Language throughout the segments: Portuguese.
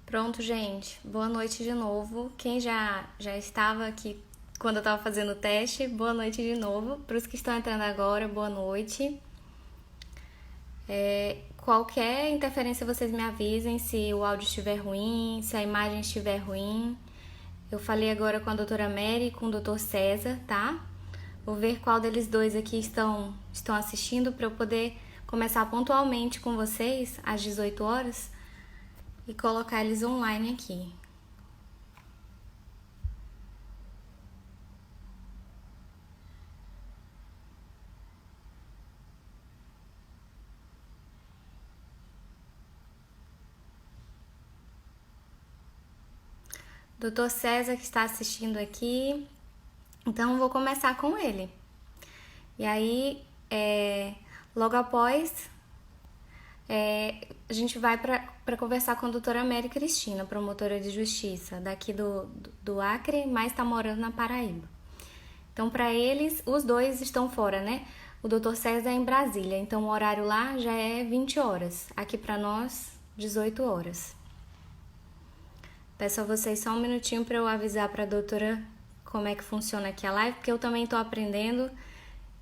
Pronto, gente. Boa noite de novo. Quem já estava aqui quando eu estava fazendo o teste, boa noite de novo. Para os que estão entrando agora, boa noite. Qualquer interferência vocês me avisem se o áudio estiver ruim, se a imagem estiver ruim. Eu falei agora com a doutora Mary e com o doutor César, tá? Vou ver qual deles dois aqui estão assistindo para eu poder começar pontualmente com vocês às 18 horas e colocar eles online aqui. Doutor César que está assistindo aqui, então vou começar com ele. E aí, logo após, a gente vai para conversar com a doutora Mary Cristina, promotora de justiça daqui do Acre, mas está morando na Paraíba. Então, para eles, os dois estão fora, né? O doutor César é em Brasília, então o horário lá já é 20 horas. Aqui para nós, 18 horas. Peço a vocês só um minutinho para eu avisar para a doutora como é que funciona aqui a live, porque eu também estou aprendendo.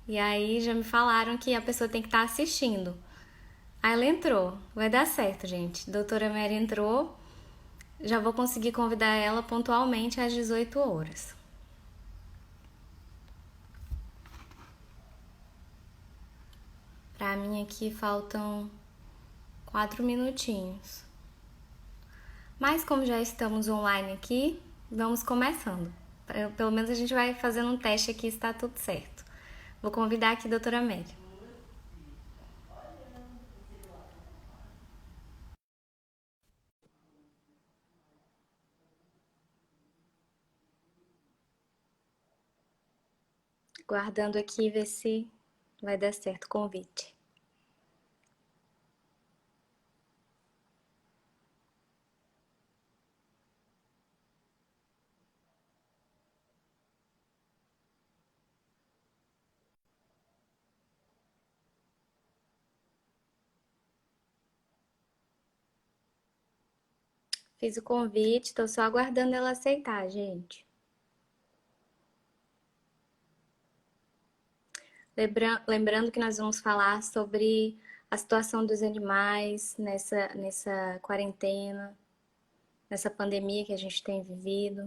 E aí já me falaram que a pessoa tem que estar assistindo. Aí ela entrou. Vai dar certo, gente. Doutora Mary entrou. Já vou conseguir convidar ela pontualmente às 18 horas. Para mim aqui faltam 4 minutinhos. Mas como já estamos online aqui, vamos começando. Pelo menos a gente vai fazendo um teste aqui se está tudo certo. Vou convidar aqui a doutora Mary. Guardando aqui, ver se vai dar certo o convite. Fiz o convite, tô só aguardando ela aceitar, gente. Lembrando que nós vamos falar sobre a situação dos animais nessa quarentena, nessa pandemia que a gente tem vivido.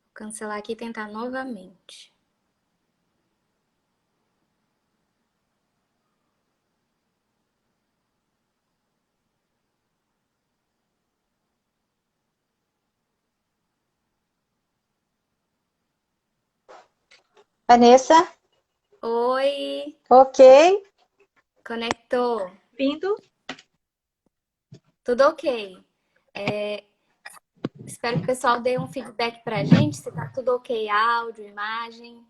Vou cancelar aqui e tentar novamente. Vanessa, Oi, ok. conectou. Vindo. Tudo ok. Espero que o pessoal dê um feedback pra gente, se tá tudo ok, áudio, imagem.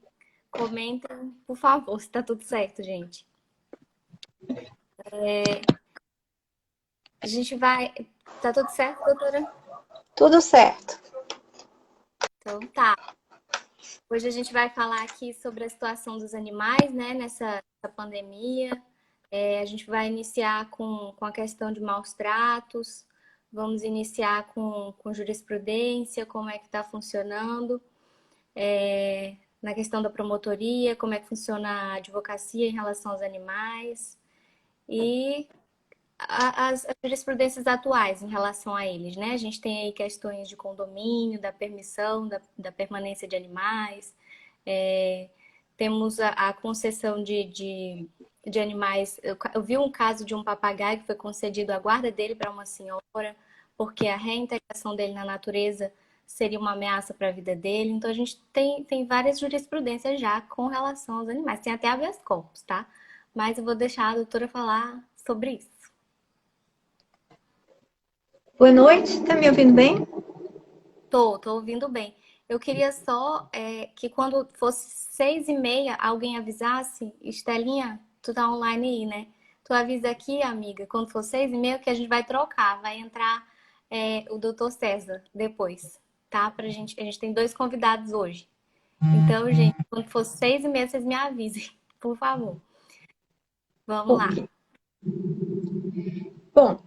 Comentem, por favor, se tá tudo certo, gente. A gente vai. Tá tudo certo, doutora? Tudo certo. Então tá. Hoje a gente vai falar aqui sobre a situação dos animais, né, nessa pandemia. A gente vai iniciar com a questão de maus tratos, vamos iniciar com jurisprudência, como é que está funcionando, na questão da promotoria, como é que funciona a advocacia em relação aos animais e as jurisprudências atuais em relação a eles, né? A gente tem aí questões de condomínio, da permissão, da permanência de animais, é, temos a concessão de animais. Eu vi um caso de um papagaio que foi concedido a guarda dele para uma senhora, porque a reintegração dele na natureza seria uma ameaça para a vida dele. Então a gente tem várias jurisprudências já com relação aos animais. Tem até habeas corpus, tá? Mas eu vou deixar a doutora falar sobre isso. Boa noite, tá me ouvindo bem? Tô ouvindo bem. Eu queria só que quando fosse 6h30, alguém avisasse, Estelinha, tu tá online aí, né? Tu avisa aqui, amiga, quando for 6h30, que a gente vai trocar, vai entrar o doutor César depois, tá? A gente tem dois convidados hoje. Então, gente, quando for 6h30, vocês me avisem, por favor. Vamos lá. Ok. Bom,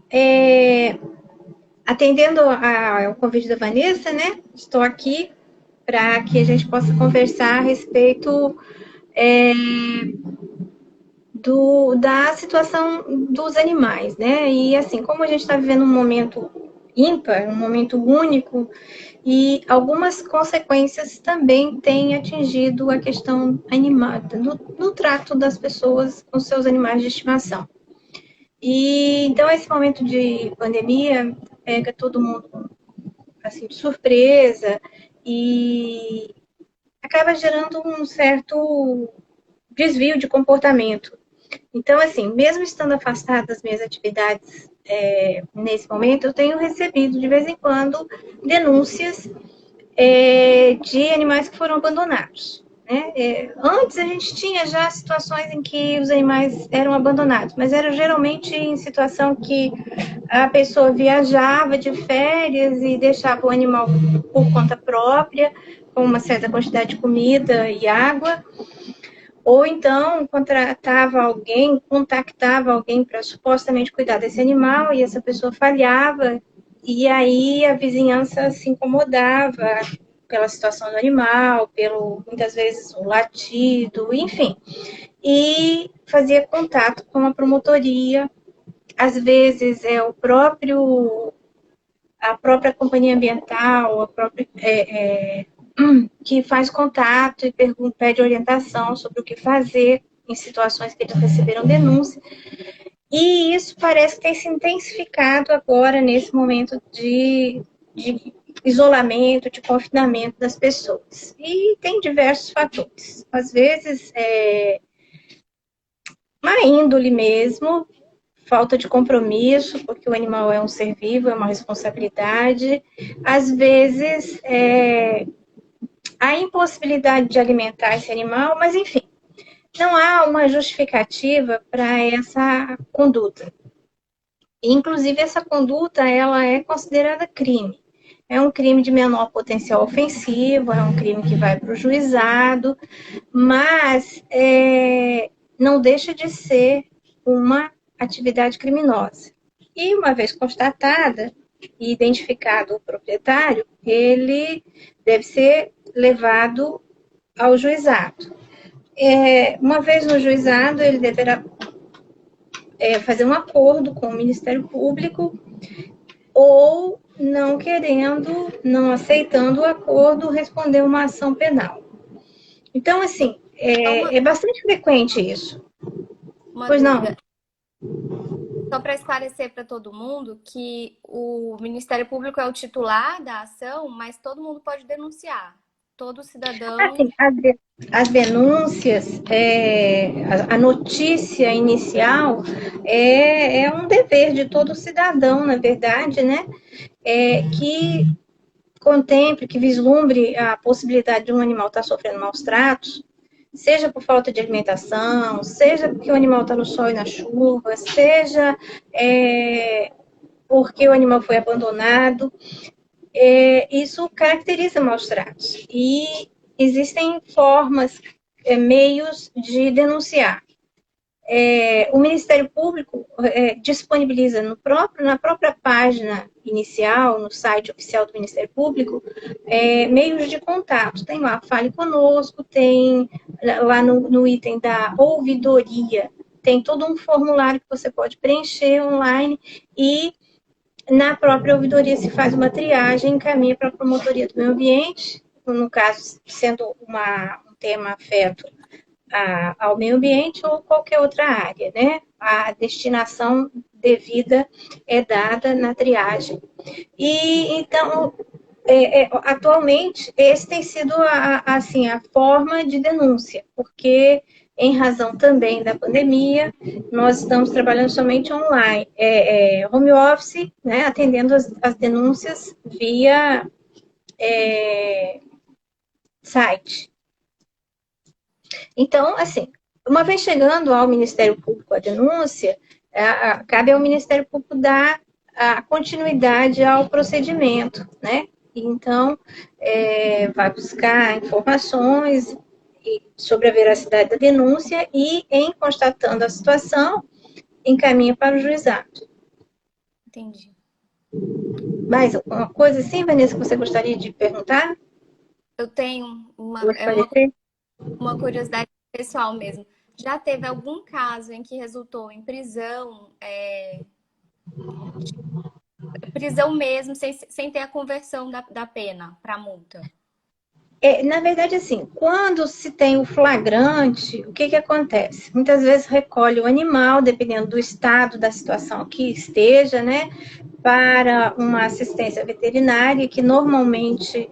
atendendo ao convite da Vanessa, né? Estou aqui para que a gente possa conversar a respeito é, da situação dos animais, né? E assim, como a gente está vivendo um momento ímpar, um momento único, e algumas consequências também têm atingido a questão animal, no trato das pessoas com seus animais de estimação. E então esse momento de pandemia pega todo mundo assim de surpresa e acaba gerando um certo desvio de comportamento. Então, assim, mesmo estando afastada das minhas atividades nesse momento, eu tenho recebido de vez em quando denúncias de animais que foram abandonados. Né? Antes a gente tinha já situações em que os animais eram abandonados, mas era geralmente em situação que a pessoa viajava de férias e deixava o animal por conta própria, com uma certa quantidade de comida e água, ou então contratava alguém, contactava alguém para supostamente cuidar desse animal e essa pessoa falhava, e aí a vizinhança se incomodava pela situação do animal, pelo muitas vezes o latido, enfim, e fazia contato com a promotoria. Às vezes é a própria companhia ambiental, a própria que faz contato e pede orientação sobre o que fazer em situações que eles receberam denúncia. E isso parece ter se intensificado agora nesse momento de isolamento, de confinamento das pessoas. E tem diversos fatores. Às vezes, má índole mesmo, falta de compromisso, porque o animal é um ser vivo, é uma responsabilidade. Às vezes, a impossibilidade de alimentar esse animal, mas enfim, não há uma justificativa para essa conduta. Inclusive, essa conduta ela é considerada crime. É um crime de menor potencial ofensivo, é um crime que vai para o juizado, mas não deixa de ser uma atividade criminosa. E uma vez constatada e identificado o proprietário, ele deve ser levado ao juizado. Uma vez no juizado, ele deverá fazer um acordo com o Ministério Público ou, não querendo, não aceitando o acordo, responder uma ação penal. Então, assim, é bastante frequente isso. Uma Pois não? dúvida. Só para esclarecer para todo mundo que o Ministério Público é o titular da ação, mas todo mundo pode denunciar. Todo cidadão. Assim, as denúncias, a notícia inicial é um dever de todo cidadão, na verdade, né? Que contemple, que vislumbre a possibilidade de um animal estar sofrendo maus tratos, seja por falta de alimentação, seja porque o animal está no sol e na chuva, seja porque o animal foi abandonado. Isso caracteriza maus tratos. E existem formas, meios de denunciar. O Ministério Público disponibiliza na própria página inicial, no site oficial do Ministério Público, meios de contato. Tem lá, fale conosco, tem lá no item da ouvidoria, tem todo um formulário que você pode preencher online e na própria ouvidoria se faz uma triagem, encaminha para a promotoria do meio ambiente, no caso, sendo um tema afeto ao meio ambiente ou qualquer outra área, né? A destinação devida é dada na triagem. E então, atualmente, esse tem sido assim, a forma de denúncia, porque em razão também da pandemia, nós estamos trabalhando somente online, home office, né, atendendo as denúncias via site. Então, assim, uma vez chegando ao Ministério Público a denúncia, cabe ao Ministério Público dar a continuidade ao procedimento, né? Então, vai buscar informações sobre a veracidade da denúncia e, em constatando a situação, encaminha para o juizado. Entendi. Mais alguma coisa assim, Vanessa, que você gostaria de perguntar? Eu tenho Ou esclarecer? uma curiosidade pessoal mesmo. Já teve algum caso em que resultou em prisão, prisão mesmo, sem ter a conversão da pena para multa? Na verdade, assim, quando se tem o flagrante, o que que acontece? Muitas vezes recolhe o animal, dependendo do estado da situação que esteja, né, para uma assistência veterinária, que normalmente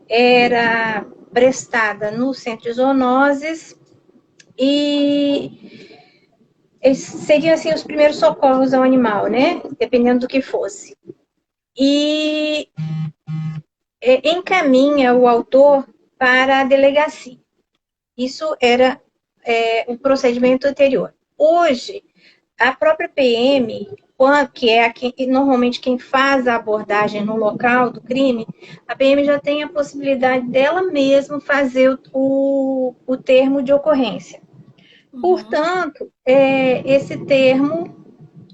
era prestada no centro de zoonoses, e seriam, assim, os primeiros socorros ao animal, né, dependendo do que fosse. E encaminha o autor para a delegacia. Isso era o procedimento anterior. Hoje, a própria PM, que é normalmente quem faz a abordagem no local do crime, a PM já tem a possibilidade dela mesma fazer o termo de ocorrência. Uhum. Portanto, esse termo,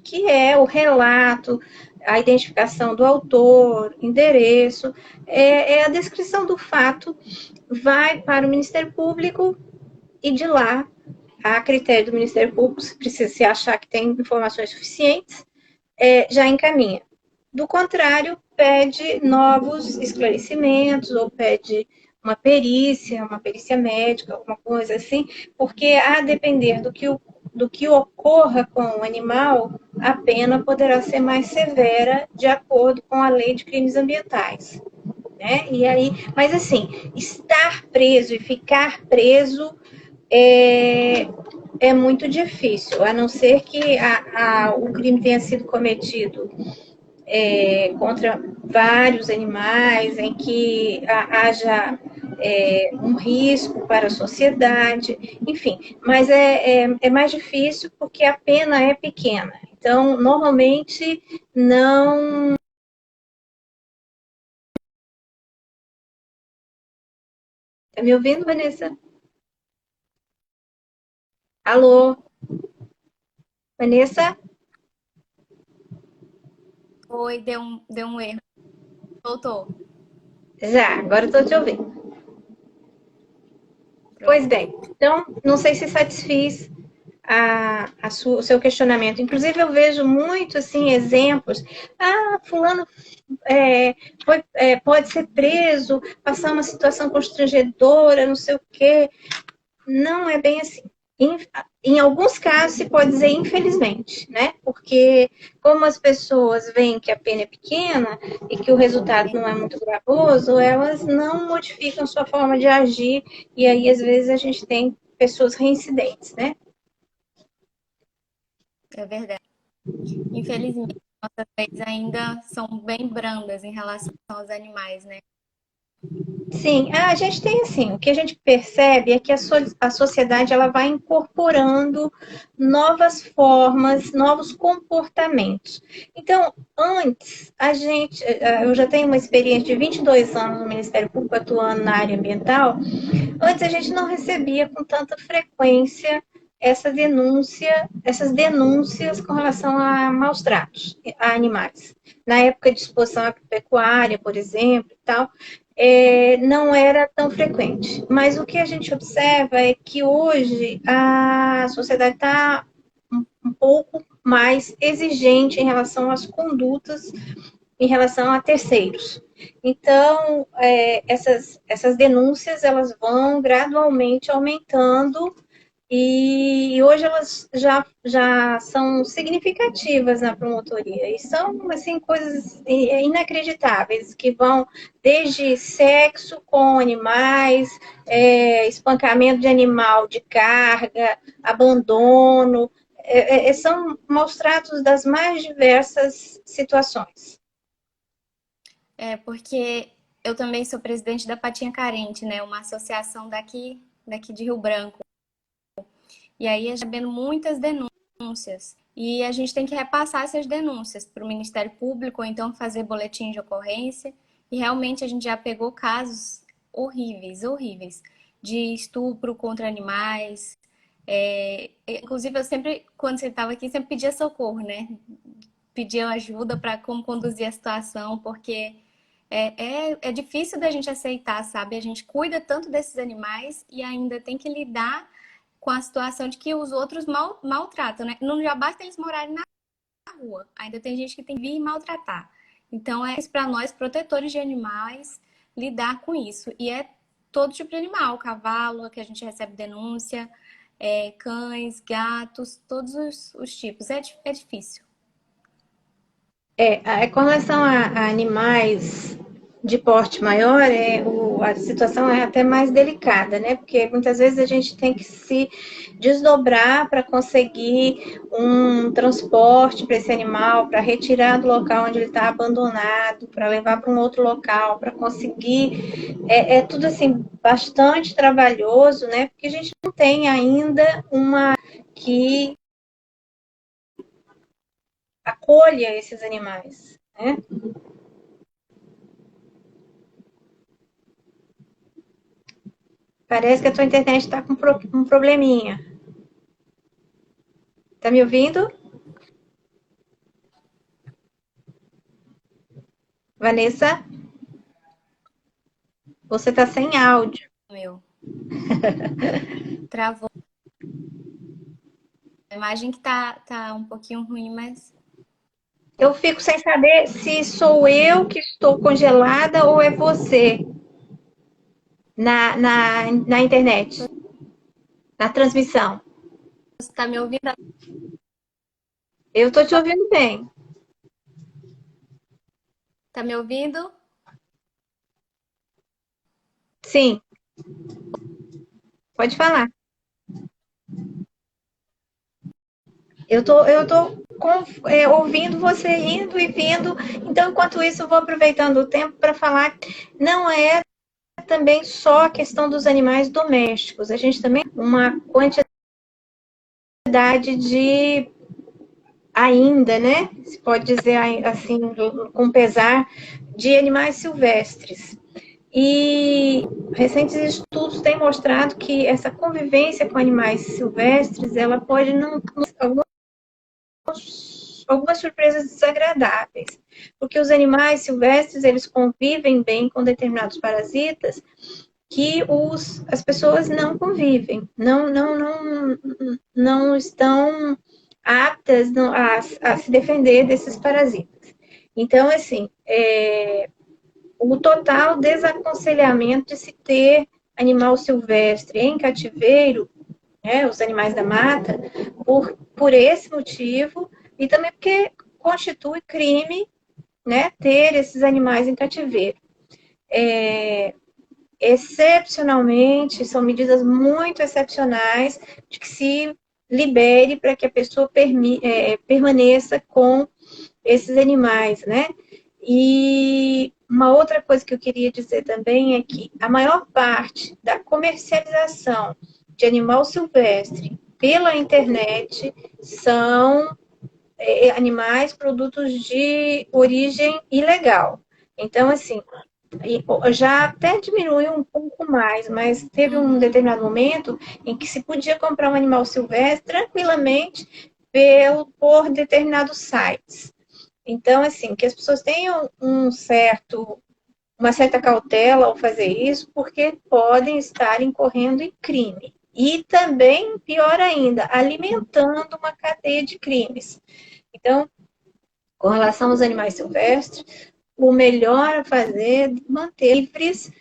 que é o relato, a identificação do autor, endereço, a descrição do fato, vai para o Ministério Público e de lá, a critério do Ministério Público, se precisa se achar que tem informações suficientes, já encaminha. Do contrário, pede novos esclarecimentos ou pede uma perícia médica, alguma coisa assim, porque a depender do que ocorra com o animal, a pena poderá ser mais severa de acordo com a lei de crimes ambientais. Né? E aí, mas assim, estar preso e ficar preso é muito difícil, a não ser que o crime tenha sido cometido contra vários animais, em que haja um risco para a sociedade, enfim, mas é mais difícil porque a pena é pequena. Então, normalmente, não. Está me ouvindo, Vanessa? Alô? Vanessa? Foi, deu um erro. Voltou. Já, agora estou te ouvindo. Pois Pronto. bem, então, não sei se satisfiz o seu questionamento. Inclusive, eu vejo muito assim exemplos. Fulano pode ser preso, passar uma situação constrangedora, não sei o quê. Não é bem assim. Em alguns casos, se pode dizer infelizmente, né? Porque como as pessoas veem que a pena é pequena e que o resultado não é muito gravoso, elas não modificam sua forma de agir e aí, às vezes, a gente tem pessoas reincidentes, né? É verdade. Infelizmente, nossas leis ainda são bem brandas em relação aos animais, né? Sim, a gente tem assim, o que a gente percebe é que a sociedade ela vai incorporando novas formas, novos comportamentos. Então, antes, eu já tenho uma experiência de 22 anos no Ministério Público atuando na área ambiental, antes a gente não recebia com tanta frequência essas denúncias com relação a maus tratos a animais. Na época de exposição agropecuária, por exemplo, e tal, não era tão frequente. Mas o que a gente observa é que hoje a sociedade está um pouco mais exigente em relação às condutas em relação a terceiros. Então, essas denúncias elas vão gradualmente aumentando e hoje elas já são significativas na promotoria e são assim coisas inacreditáveis que vão desde sexo com animais, espancamento de animal de carga, abandono, são maus tratos das mais diversas situações. Porque eu também sou presidente da Patinha Carente, né? Uma associação daqui de Rio Branco. E aí, recebendo muitas denúncias. E a gente tem que repassar essas denúncias para o Ministério Público, ou então fazer boletim de ocorrência. E realmente a gente já pegou casos horríveis, horríveis, de estupro contra animais. Inclusive, eu sempre, quando você estava aqui, sempre pedia socorro, né? Pedia ajuda para como conduzir a situação, porque é difícil da gente aceitar, sabe? A gente cuida tanto desses animais e ainda tem que lidar com a situação de que os outros maltratam, né? Não já basta eles morarem na rua, ainda tem gente que tem que vir e maltratar. Então é isso para nós, protetores de animais, lidar com isso. E é todo tipo de animal, cavalo, que a gente recebe denúncia, cães, gatos, todos os tipos. É difícil. Com relação a animais de porte maior, a situação é até mais delicada, né? Porque muitas vezes a gente tem que se desdobrar para conseguir um transporte para esse animal, para retirar do local onde ele está abandonado, para levar para um outro local, para conseguir. É tudo assim bastante trabalhoso, né? Porque a gente não tem ainda uma que acolha esses animais, né? Parece que a tua internet está com um probleminha. Tá me ouvindo? Vanessa, você tá sem áudio. Meu, travou. A imagem que tá um pouquinho ruim, mas Eu fico sem saber se sou eu que estou congelada ou é você na internet, na transmissão. você tá me ouvindo? Eu tô te ouvindo bem. Tá me ouvindo? Sim, pode falar. Eu tô ouvindo você indo e vindo. Então, enquanto isso, eu vou aproveitando o tempo para falar. Não é também só a questão dos animais domésticos. A gente também tem uma quantidade de ainda, né? Se pode dizer assim, com pesar, de animais silvestres. E recentes estudos têm mostrado que essa convivência com animais silvestres, ela pode não algumas surpresas desagradáveis, porque os animais silvestres, eles convivem bem com determinados parasitas que as pessoas não convivem, não estão aptas a se defender desses parasitas. Então, assim, o total desaconselhamento de se ter animal silvestre em cativeiro, né, os animais da mata, por esse motivo, e também porque constitui crime, né, ter esses animais em cativeiro. Excepcionalmente, são medidas muito excepcionais de que se libere para que a pessoa permaneça com esses animais, né? E uma outra coisa que eu queria dizer também é que a maior parte da comercialização de animal silvestre pela internet são animais, produtos de origem ilegal. Então, assim, já até diminuiu um pouco mais, mas teve um determinado momento em que se podia comprar um animal silvestre tranquilamente por determinados sites. Então, assim, que as pessoas tenham uma certa cautela ao fazer isso, porque podem estar incorrendo em crime. E também, pior ainda, alimentando uma cadeia de crimes. Então, com relação aos animais silvestres, o melhor a fazer é manter livres,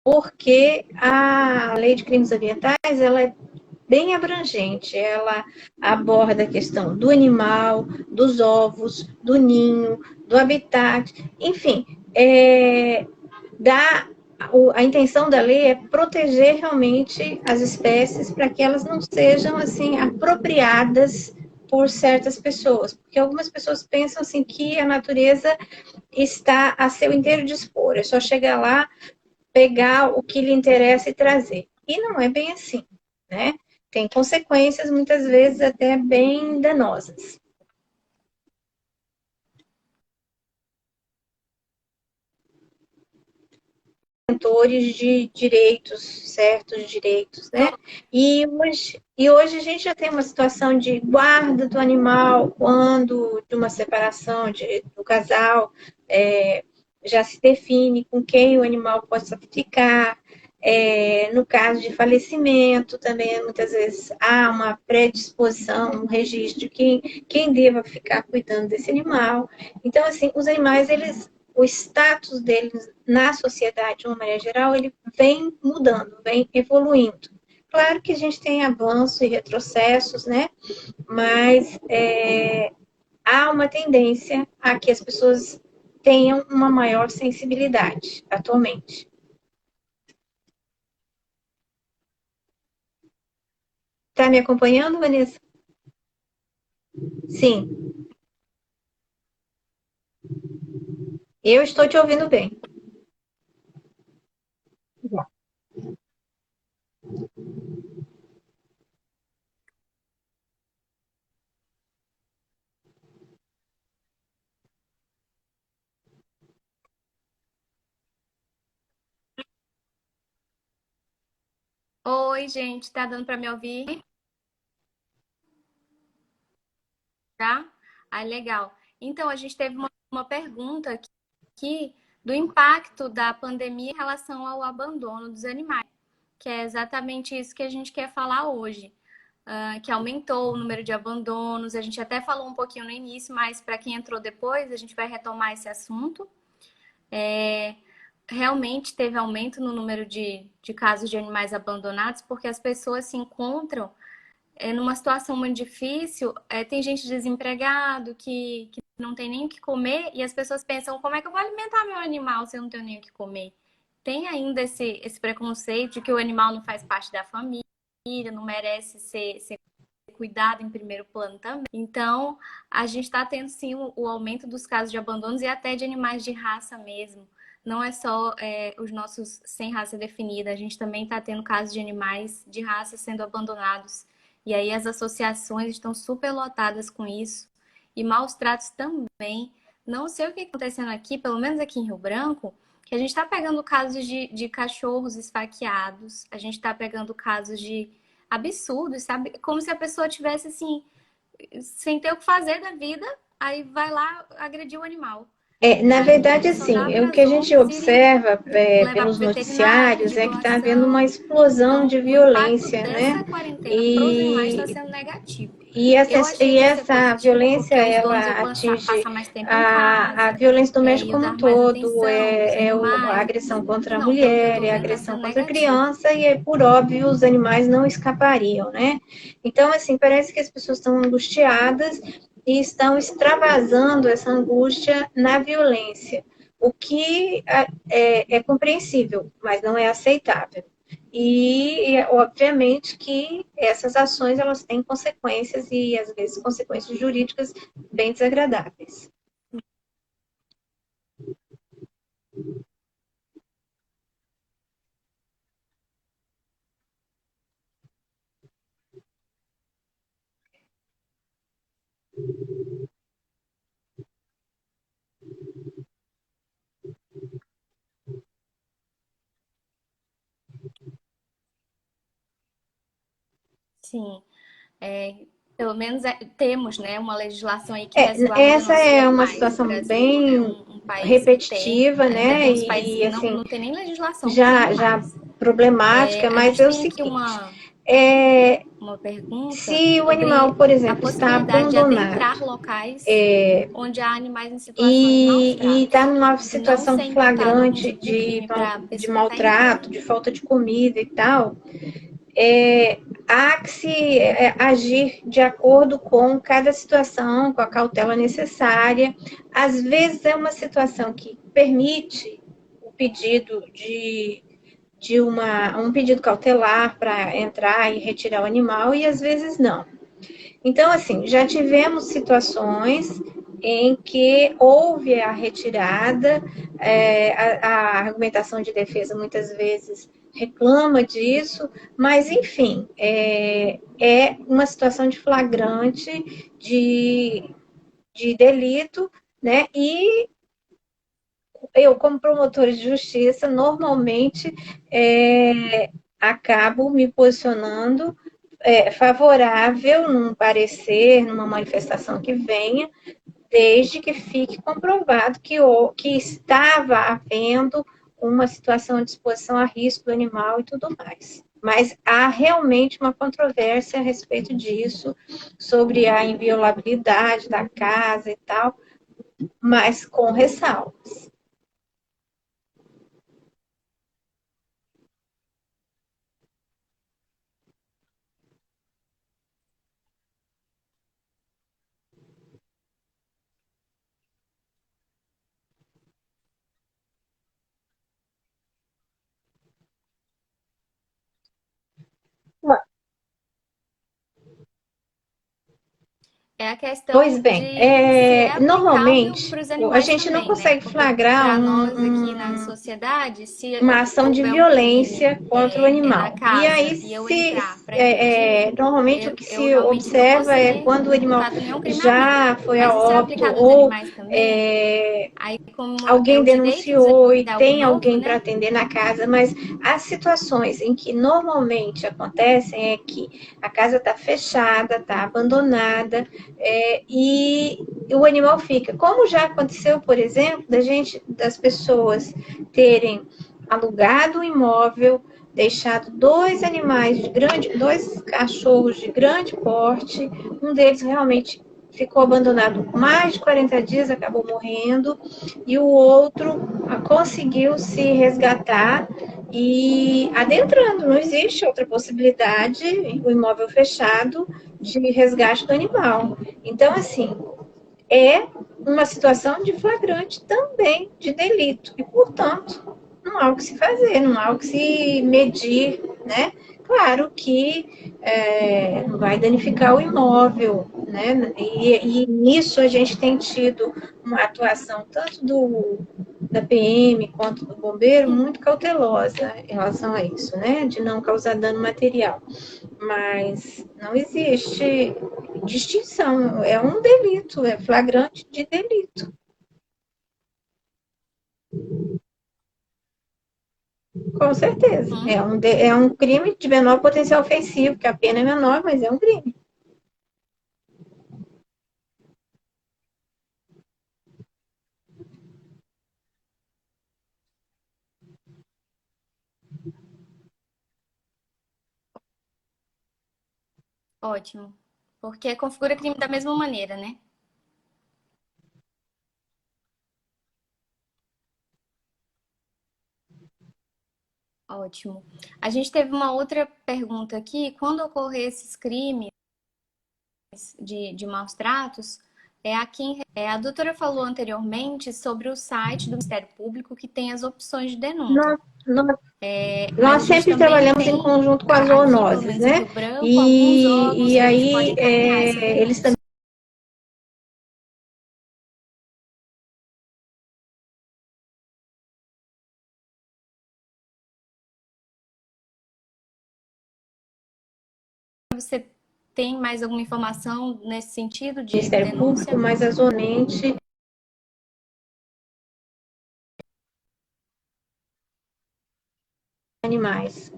porque a lei de crimes ambientais ela é bem abrangente. Ela aborda a questão do animal, dos ovos, do ninho, do habitat, enfim, a intenção da lei é proteger realmente as espécies para que elas não sejam assim apropriadas por certas pessoas, porque algumas pessoas pensam assim que a natureza está a seu inteiro dispor, é só chegar lá, pegar o que lhe interessa e trazer. E não é bem assim, né? Tem consequências muitas vezes até bem danosas. detentores de direitos, certos direitos, né? E hoje a gente já tem uma situação de guarda do animal quando de uma separação do casal, já se define com quem o animal possa ficar. No caso de falecimento, também muitas vezes há uma predisposição, um registro de quem deva ficar cuidando desse animal. Então, assim, os animais, o status deles na sociedade, de uma maneira geral, ele vem mudando, vem evoluindo. Claro que a gente tem avanços e retrocessos, né? Mas há uma tendência a que as pessoas tenham uma maior sensibilidade atualmente. Está me acompanhando, Vanessa? Sim, eu estou te ouvindo bem. Oi, gente, tá dando para me ouvir? Tá? Ah, legal. Então, a gente teve uma pergunta aqui do impacto da pandemia em relação ao abandono dos animais, que é exatamente isso que a gente quer falar hoje. Que aumentou o número de abandonos. A gente até falou um pouquinho no início, mas para quem entrou depois, a gente vai retomar esse assunto. Realmente teve aumento no número de casos de animais abandonados, porque as pessoas se encontram numa situação muito difícil. Tem gente desempregado que não tem nem o que comer, e as pessoas pensam, como é que eu vou alimentar meu animal se eu não tenho nem o que comer? Tem ainda esse preconceito de que o animal não faz parte da família, não merece ser cuidado em primeiro plano também. Então, a gente está tendo sim o aumento dos casos de abandonos e até de animais de raça mesmo. Não é só os nossos sem raça definida, a gente também está tendo casos de animais de raça sendo abandonados. E aí as associações estão super lotadas com isso. E maus tratos também. Não sei o que está acontecendo aqui, pelo menos aqui em Rio Branco, que a gente está pegando casos de cachorros esfaqueados, a gente está pegando casos de absurdos, sabe? Como se a pessoa tivesse assim, sem ter o que fazer da vida, aí vai lá agredir o animal. Na verdade, Aí só dá assim, o para que as a gente ONGs irem observa levar para pelos o veterinário, noticiários pedir é que está havendo uma doação. explosão Então, de o impacto violência, né? dessa quarentena para os animais está E, sendo negativo. e, essa, Eu achei e que ia ser essa positivo, violência, porque os donos ela iam atinge passar mais tempo em a casa, violência doméstica iam como um dar mais todo, atenção para os a animais. agressão Mas contra a não, pelo que eu mulher, estou a vendo, está agressão sendo contra a negativo. criança, e por óbvio os animais não escapariam, né? Então, assim, parece que as pessoas estão angustiadas e estão extravasando essa angústia na violência, o que é compreensível, mas não é aceitável. Obviamente que essas ações elas têm consequências e às vezes consequências jurídicas bem desagradáveis. Sim, pelo menos temos, né, uma legislação aí que resguarda Essa nossos é uma animais. O situação Brasil é bem um país que tem, repetitiva, ainda né? tem uns países E que não, assim, não tem nem legislação para os já animais. problemática, A mas gente é o tem aqui seguinte: é, uma pergunta se o animal, sobre por a exemplo, está possibilidade de abandonado adentrar locais onde há animais em situação de maus e está tratos, numa de não situação ser imputado algum flagrante tipo de crime para a de pessoa que está maltrato, entrando. de falta de comida e tal, há que se agir de acordo com cada situação, com a cautela necessária. Às vezes é uma situação que permite o pedido de um pedido cautelar para entrar e retirar o animal, e às vezes não. Então, assim, já tivemos situações em que houve a retirada, a argumentação de defesa muitas vezes reclama disso, mas, enfim, uma situação de flagrante de delito, né? E eu como promotora de justiça, normalmente acabo me posicionando favorável num parecer, numa manifestação que venha, desde que fique comprovado que estava havendo uma situação de exposição a risco do animal e tudo mais. Mas há realmente uma controvérsia a respeito disso, sobre a inviolabilidade da casa e tal, mas com ressalvas. É a Pois questão bem, de se é aplicável normalmente para os a animais gente não também, né? consegue Porque flagrar para nós aqui na sociedade, se uma ação de houver um crime violência contra o na animal. E aí, casa e eu entrar para impedir, normalmente o que eu se realmente não vou observa é ser quando o animal imputado nenhum crime a mim. já foi a Mas e se eu óbito aplicar nos ou animais também? Aí, como é alguém o direito dos animais denunciou e é algo tem novo, alguém para né? atender na casa, mas as situações em que normalmente acontecem é que a casa está fechada, está abandonada e o animal fica. Como já aconteceu, por exemplo, das pessoas terem alugado o imóvel, deixado dois cachorros de grande porte, um deles realmente ficou abandonado mais de 40 dias, acabou morrendo, e o outro conseguiu se resgatar e adentrando. Não existe outra possibilidade, o imóvel fechado, de resgate do animal. Então, assim, é uma situação de flagrante também de delito e, portanto, não há o que se fazer, não há o que se medir, né? Claro que vai danificar o imóvel, né? E nisso a gente tem tido uma atuação tanto da PM quanto do bombeiro muito cautelosa em relação a isso, né? De não causar dano material. Mas não existe distinção, é um delito, é flagrante de delito. Com certeza. Uhum. É um crime de menor potencial ofensivo, que a pena é menor, mas é um crime. Ótimo. Porque configura crime da mesma maneira, né? Ótimo. A gente teve uma outra pergunta aqui. Quando ocorrer esses crimes de maus tratos, a doutora falou anteriormente sobre o site do Ministério Público que tem as opções de denúncia. Nós, nós, Mas nós a gente sempre também trabalhamos em tem, conjunto com as aqui, pelo zoonoses, menos em né? Rio Branco, alguns órgãos E que a gente pode aí encaminhar essa eles denúncia. também Você tem mais alguma informação nesse sentido o de Ministério Público, denúncia? mas a zonente animais.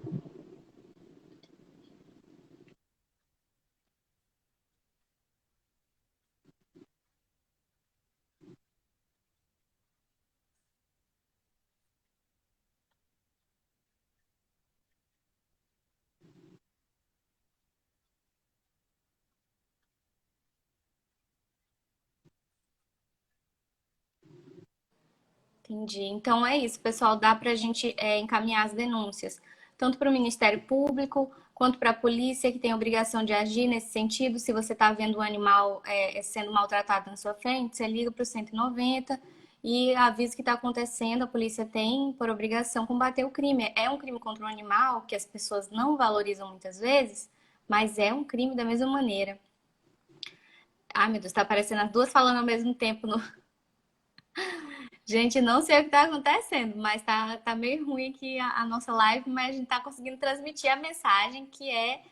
Entendi. Então é isso, pessoal. Dá para a gente encaminhar as denúncias, tanto para o Ministério Público quanto para a polícia, que tem a obrigação de agir nesse sentido. Se você está vendo um animal sendo maltratado na sua frente, você liga para o 190 e avisa o que está acontecendo. A polícia tem por obrigação combater o crime. É um crime contra o animal que as pessoas não valorizam muitas vezes, mas é um crime da mesma maneira. Ai, meu Deus, está aparecendo as duas falando ao mesmo tempo no, Gente, não sei o que tá acontecendo, mas tá meio ruim aqui a nossa live, mas a gente tá conseguindo transmitir a mensagem que é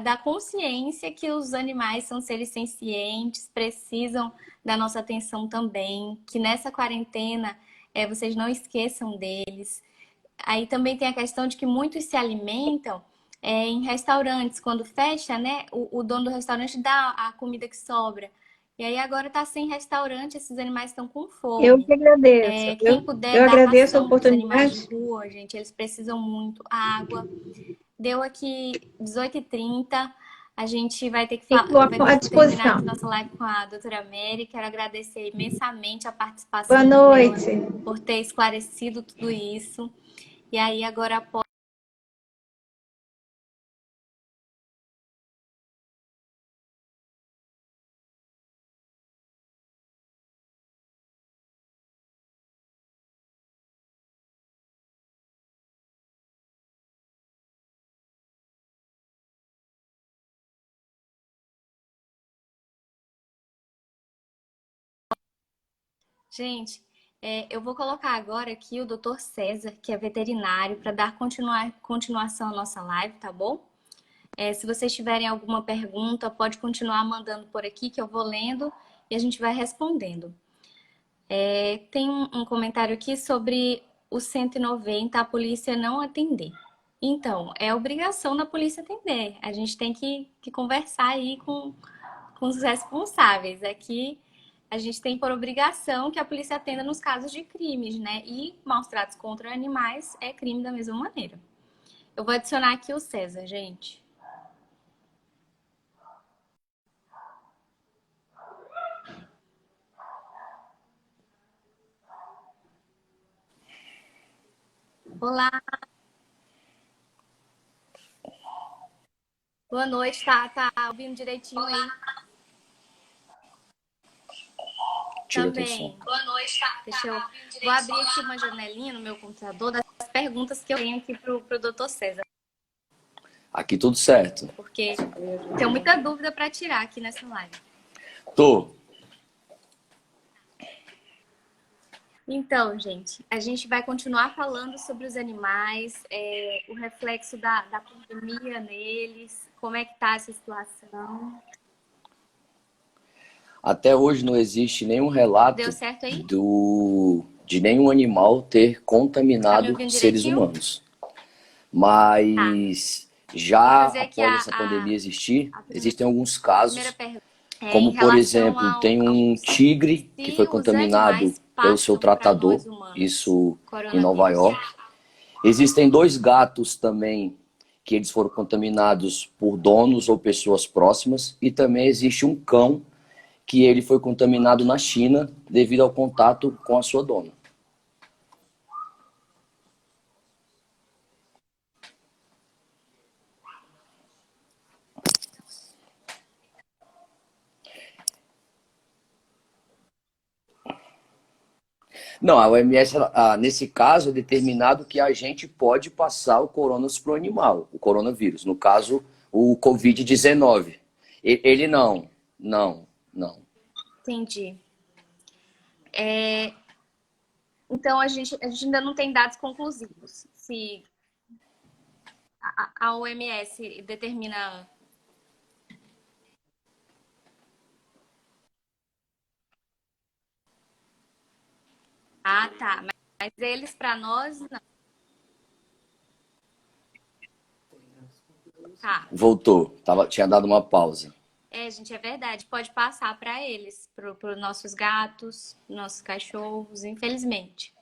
da consciência que os animais são seres sencientes, precisam da nossa atenção também, que nessa quarentena vocês não esqueçam deles. Aí também tem a questão de que muitos se alimentam em restaurantes. Quando fecha, né, o dono do restaurante dá a comida que sobra. E aí agora está sem restaurante, esses animais estão com Eu fome. que agradeço. Quem puder Eu dar agradeço a ração para os animais de oportunidade. rua, gente, eles precisam muito. Água. Deu aqui 18h30. A gente vai ter que, Fico vai ter à que terminar aqui disposição. nossa live com a doutora Mary. Quero agradecer imensamente a Boa participação dela noite. por ter esclarecido tudo isso. E aí, agora gente, eu vou colocar agora aqui o Dr. César, que é veterinário, para dar continuação à nossa live, tá bom? Se vocês tiverem alguma pergunta, pode continuar mandando por aqui, que eu vou lendo e a gente vai respondendo. Tem um comentário aqui sobre o 190, a polícia não atender. Então, é obrigação da polícia atender. A gente tem que conversar aí com os responsáveis. Aqui a gente tem por obrigação que a polícia atenda nos casos de crimes, né? E maus tratos contra animais é crime da mesma maneira. Eu vou adicionar aqui o César, gente. Olá, boa noite, tá ouvindo direitinho aí? Tira teu som. Também. Boa noite, tá? Vou abrir aqui uma janelinha no meu computador das perguntas que eu tenho aqui pro Dr. César, Aqui tudo certo. porque tenho muita dúvida para tirar aqui nessa live. Tô. Então, gente, a gente vai continuar falando sobre os animais, o reflexo da pandemia neles, como é que tá essa situação. Até hoje não existe nenhum relato Deu certo aí? de nenhum animal ter Tá me contaminado ouvindo seres direitinho? humanos. Tá. Mas Vou já fazer aqui após essa pandemia existir, a existem alguns primeira casos, pergunta. Em como por relação exemplo, tem um tigre que se foi os contaminado animais pelo seu passam para tratador, nós humanos isso em Nova coronavírus. York. Existem dois gatos também que eles foram contaminados por donos ou pessoas próximas, e também existe um cão que ele foi contaminado na China devido ao contato com a sua dona. Não, a OMS, nesse caso, é determinado que a gente pode passar o coronavírus para o animal, o coronavírus, no caso, o Covid-19. Ele não, não, não. Entendi. Então, a gente ainda não tem dados conclusivos. Se a OMS determina. Ah, tá. Mas eles, para nós, não. Tá. Voltou, tinha dado uma pausa. Gente, é verdade. Pode passar para eles, para os nossos gatos, nossos cachorros, infelizmente.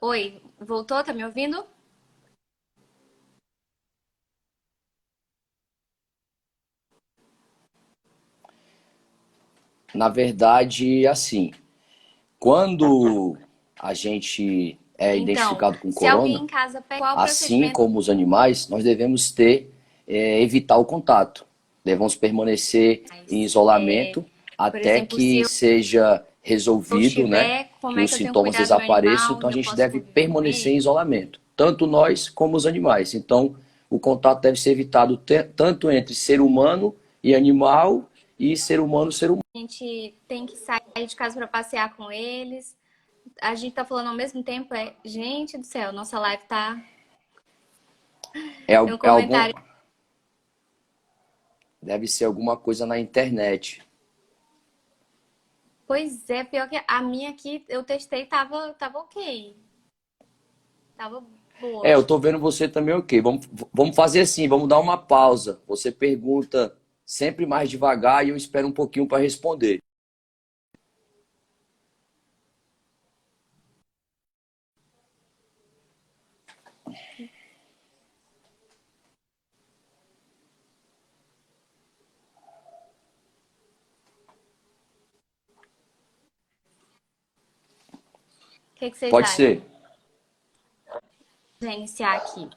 Oi, voltou? Tá me ouvindo? Na verdade, assim, quando a gente é Então, identificado com se alguém corona, em casa pega qual assim procedimento? como os animais, nós devemos evitar o contato. Devemos permanecer em isolamento Por até exemplo, se que eu seja resolvido, né, estiver, como que é os que eu tenho sintomas cuidado do meu desapareçam. animal, Então a onde eu gente posso deve conviver com permanecer em ele? isolamento, tanto nós como os animais. Então o contato deve ser evitado tanto entre ser humano e animal, e ser humano ser humano. A gente tem que sair de casa para passear com eles. A gente tá falando ao mesmo tempo, gente do céu, nossa live tá. Tem um É algum, comentário. deve ser alguma coisa na internet. Pois é, pior que a minha aqui, eu testei, tava ok. Tava boa. Eu tô vendo você também, ok. Vamos fazer assim, vamos dar uma pausa. Você pergunta sempre mais devagar e eu espero um pouquinho para responder. O que que vocês Pode acham? ser. Vou iniciar aqui.